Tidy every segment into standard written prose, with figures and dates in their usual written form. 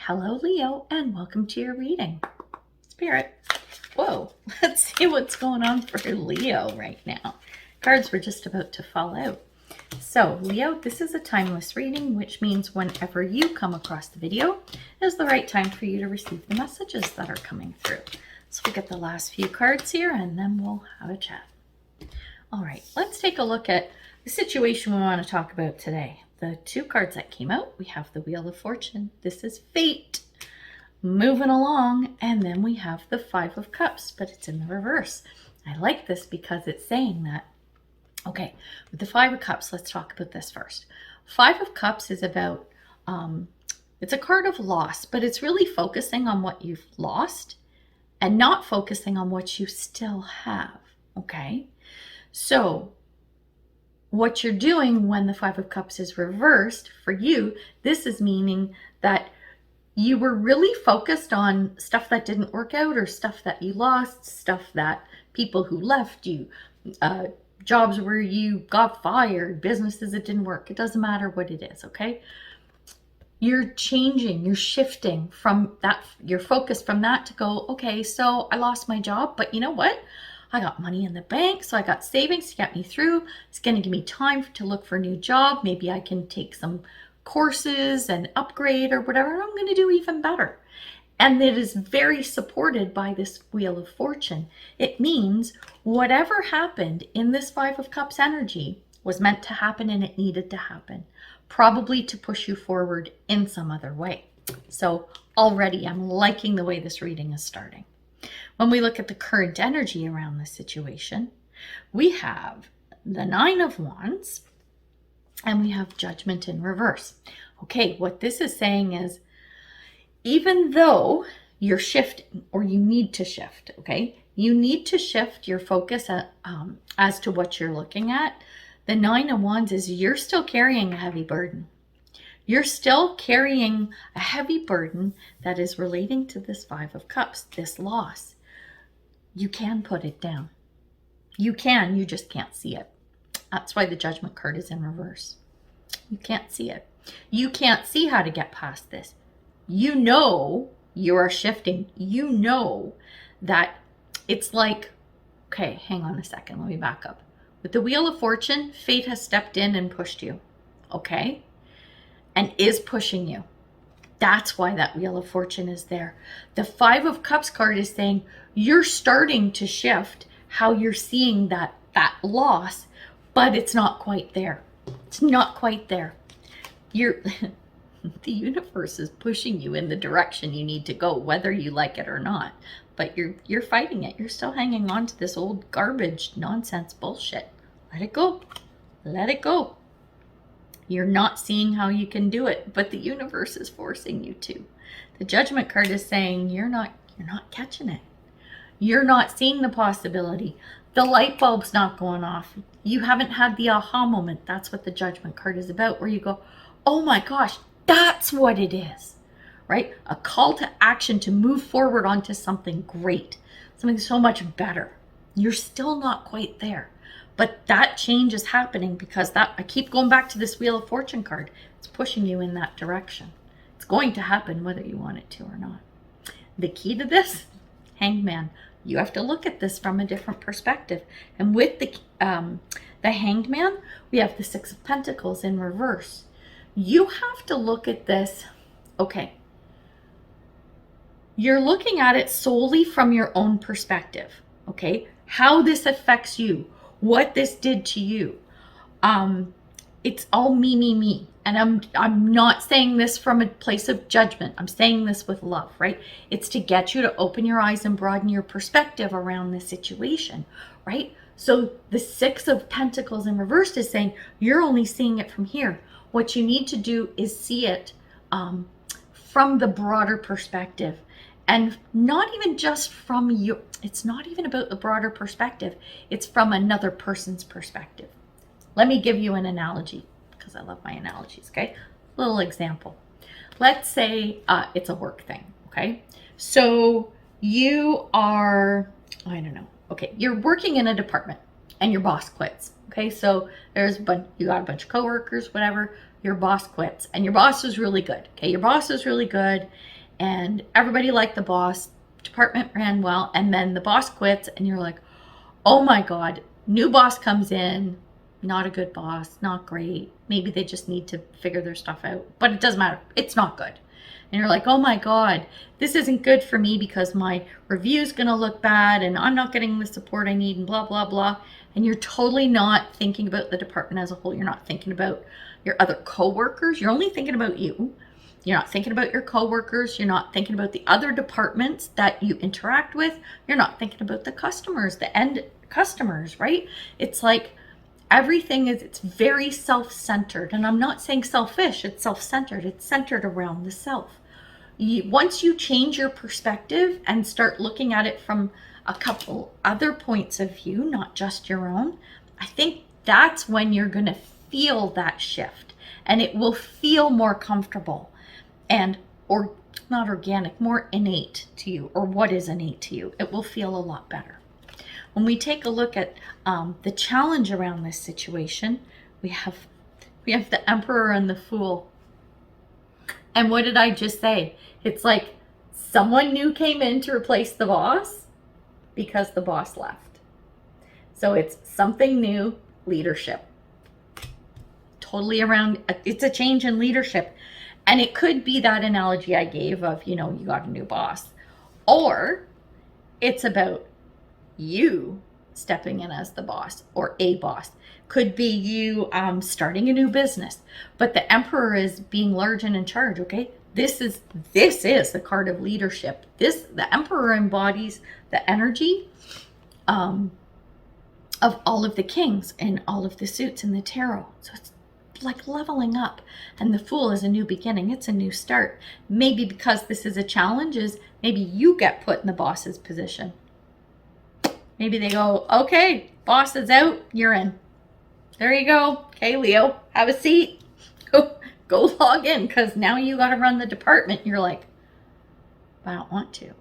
Hello, Leo, and welcome to your reading. Spirit, whoa, let's see what's going on for Leo right now. Cards were just about to fall out. So, Leo, this is a timeless reading, which means whenever you come across the video is the right time for you to receive the messages that are coming through. So we'll get the last few cards here, and then we'll have a chat. All right, let's take a look at the situation we want to talk about today. The two cards that came out, we have the Wheel of Fortune. This is fate moving along. And then we have the Five of Cups, but it's in the reverse. I like this because it's saying that, okay, with the Five of Cups, let's talk about this first. Five of Cups is about, it's a card of loss, but it's really focusing on what you've lost and not focusing on what you still have, okay? So what you're doing when the Five of Cups is reversed for you, this is meaning that you were really focused on stuff that didn't work out or stuff that you lost, stuff that people who left you, jobs where you got fired, businesses that didn't work. It doesn't matter what it is, okay? You're changing, you're shifting from that, your focus from that to go, okay, so I lost my job, but you know what? I got money in the bank, so I got savings to get me through. It's going to give me time to look for a new job. Maybe I can take some courses and upgrade or whatever, and I'm going to do even better. And it is very supported by this Wheel of Fortune. It means whatever happened in this Five of Cups energy was meant to happen, and it needed to happen, probably to push you forward in some other way. So already I'm liking the way this reading is starting. When we look at the current energy around this situation, we have the Nine of Wands and we have Judgment in reverse. Okay, what this is saying is, even though you're shifting or you need to shift, okay, you need to shift your focus as to what you're looking at. The Nine of Wands is you're still carrying a heavy burden. You're still carrying a heavy burden that is relating to this Five of Cups, this loss. You can put it down. You can, you just can't see it. That's why the Judgment card is in reverse. You can't see it. You can't see how to get past this. You know you are shifting. You know that it's like, okay, hang on a second. Let me back up. With the Wheel of Fortune, fate has stepped in and pushed you, okay? And is pushing you. That's why that Wheel of Fortune is there. The Five of Cups card is saying you're starting to shift how you're seeing that loss, but it's not quite there. It's not quite there. The universe is pushing you in the direction you need to go, whether you like it or not. But you're fighting it. You're still hanging on to this old garbage, nonsense bullshit. Let it go. Let it go. You're not seeing how you can do it, but the universe is forcing you to. The Judgment card is saying you're not catching it. You're not seeing the possibility. The light bulb's not going off. You haven't had the aha moment. That's what the Judgment card is about, where you go, oh my gosh, that's what it is, right? A call to action to move forward onto something great, something so much better. You're still not quite there. But that change is happening because I keep going back to this Wheel of Fortune card. It's pushing you in that direction. It's going to happen whether you want it to or not. The key to this, Hanged Man, you have to look at this from a different perspective. And with the Hanged Man, we have the Six of Pentacles in reverse. You have to look at this, okay, you're looking at it solely from your own perspective, okay? How this affects you. What this did to you. It's all me. And I'm not saying this from a place of judgment. I'm saying this with love, right? It's to get you to open your eyes and broaden your perspective around this situation, right? So the Six of Pentacles in reverse is saying you're only seeing it from here. What you need to do is see it from the broader perspective. And not even just from you, it's not even about the broader perspective. It's from another person's perspective. Let me give you an analogy, because I love my analogies, okay? Little example. Let's say it's a work thing, okay? So you are, I don't know, okay, you're working in a department and your boss quits, okay? So you got a bunch of coworkers, whatever. your boss quits, and your boss was really good. Okay, your boss was really good, and everybody liked the boss. Department ran well, and then the boss quits, and you're like, oh my God, new boss comes in, not a good boss, not great. Maybe they just need to figure their stuff out, but it doesn't matter. It's not good. And you're like, oh my God, this isn't good for me because my review's going to look bad and I'm not getting the support I need and blah, blah, blah. And you're totally not thinking about the department as a whole. You're not thinking about your other coworkers. You're only thinking about you. You're not thinking about your coworkers. You're not thinking about the other departments that you interact with. You're not thinking about the customers, the end customers, right? It's like everything is, it's very self-centered. And I'm not saying selfish, it's self-centered. It's centered around the self. Once you change your perspective and start looking at it from a couple other points of view, not just your own, I think that's when you're going to feel that shift, and it will feel more comfortable and, or not organic, more innate to you, or what is innate to you. It will feel a lot better. When we take a look at the challenge around this situation, we have the Emperor and the Fool. And what did I just say? It's like someone new came in to replace the boss because the boss left. So it's something new, leadership. Totally around, it's a change in leadership. And it could be that analogy I gave of, you know, you got a new boss. Or it's about you stepping in as the boss or a boss. Could be you starting a new business. But the Emperor is being large and in charge, okay? This is the card of leadership. The Emperor embodies the energy of all of the kings and all of the suits in the tarot. So it's like leveling up. And the Fool is a new beginning. It's a new start. Maybe because this is a challenge, is maybe you get put in the boss's position. Maybe they go, okay, boss is out, you're in. There you go. Okay, Leo, have a seat. Go log in, because now you got to run the department. You're like, I don't want to.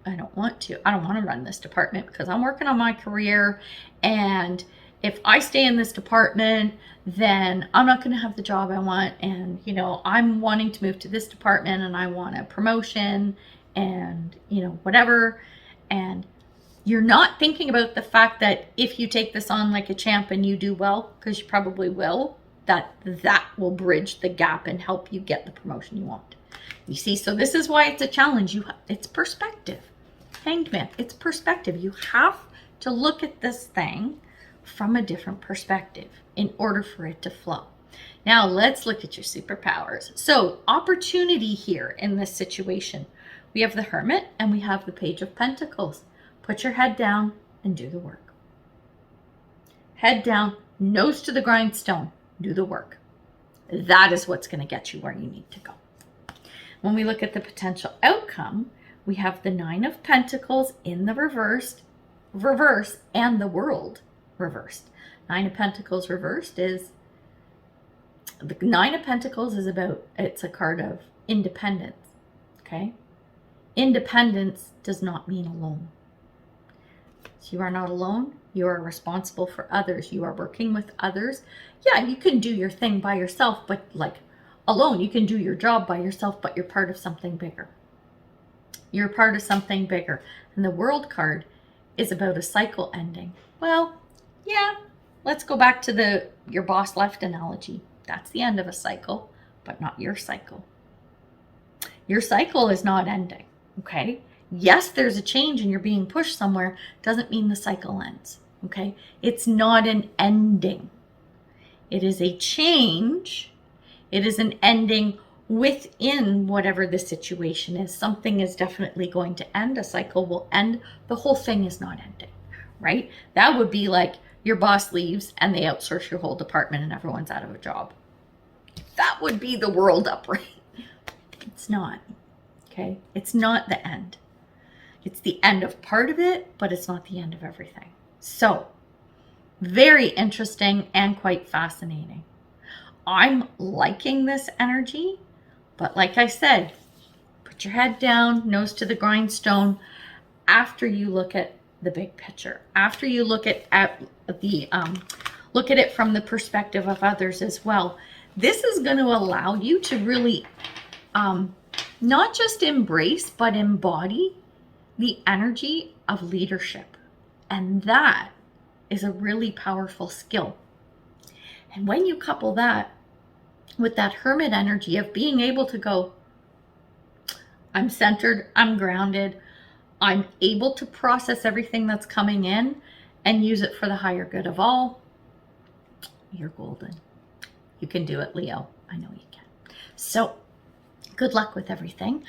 I don't want to run this department because I'm working on my career. And if I stay in this department, then I'm not going to have the job I want. And, you know, I'm wanting to move to this department and I want a promotion and, you know, whatever. And you're not thinking about the fact that if you take this on like a champ and you do well, because you probably will, that will bridge the gap and help you get the promotion you want. You see, so this is why it's a challenge. It's perspective. Hanged Man, it's perspective. You have to look at this thing from a different perspective in order for it to flow. Now let's look at your superpowers. So opportunity here in this situation. We have the Hermit and we have the Page of Pentacles. Put your head down and do the work. Head down, nose to the grindstone, do the work. That is what's going to get you where you need to go. When we look at the potential outcome, we have the Nine of Pentacles in the reverse, and the World reversed. Nine of Pentacles reversed is, the Nine of Pentacles is about, it's a card of independence, okay? Independence does not mean alone. So you are not alone. You are responsible for others. You are working with others. Yeah, you can do your thing by yourself, but like alone, you can do your job by yourself, but you're part of something bigger. You're part of something bigger. And the World card is about a cycle ending. Well, yeah, let's go back to your boss left analogy. That's the end of a cycle, but not your cycle. Your cycle is not ending, okay? Yes, there's a change and you're being pushed somewhere. Doesn't mean the cycle ends, okay? It's not an ending. It is a change. It is an ending within whatever the situation is. Something is definitely going to end. A cycle will end. The whole thing is not ending, right? That would be like your boss leaves and they outsource your whole department and everyone's out of a job. That would be the world upright. It's not, okay? It's not the end. It's the end of part of it, but it's not the end of everything. So, very interesting and quite fascinating. I'm liking this energy, but like I said, put your head down, nose to the grindstone after you look at the big picture. After you look at it from the perspective of others as well. this is going to allow you to really not just embrace, but embody the energy of leadership. And that is a really powerful skill. And when you couple that with that hermit energy of being able to go, I'm centered, I'm grounded, I'm able to process everything that's coming in and use it for the higher good of all, you're golden. You can do it, Leo. I know you can. So good luck with everything.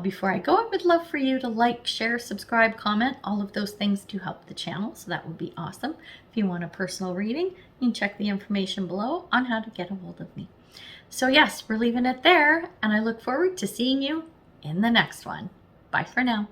Before I go, I would love for you to like, share, subscribe, comment. All of those things do help the channel, so that would be awesome. If you want a personal reading, you can check the information below on how to get a hold of me. So yes, we're leaving it there, and I look forward to seeing you in the next one. Bye for now.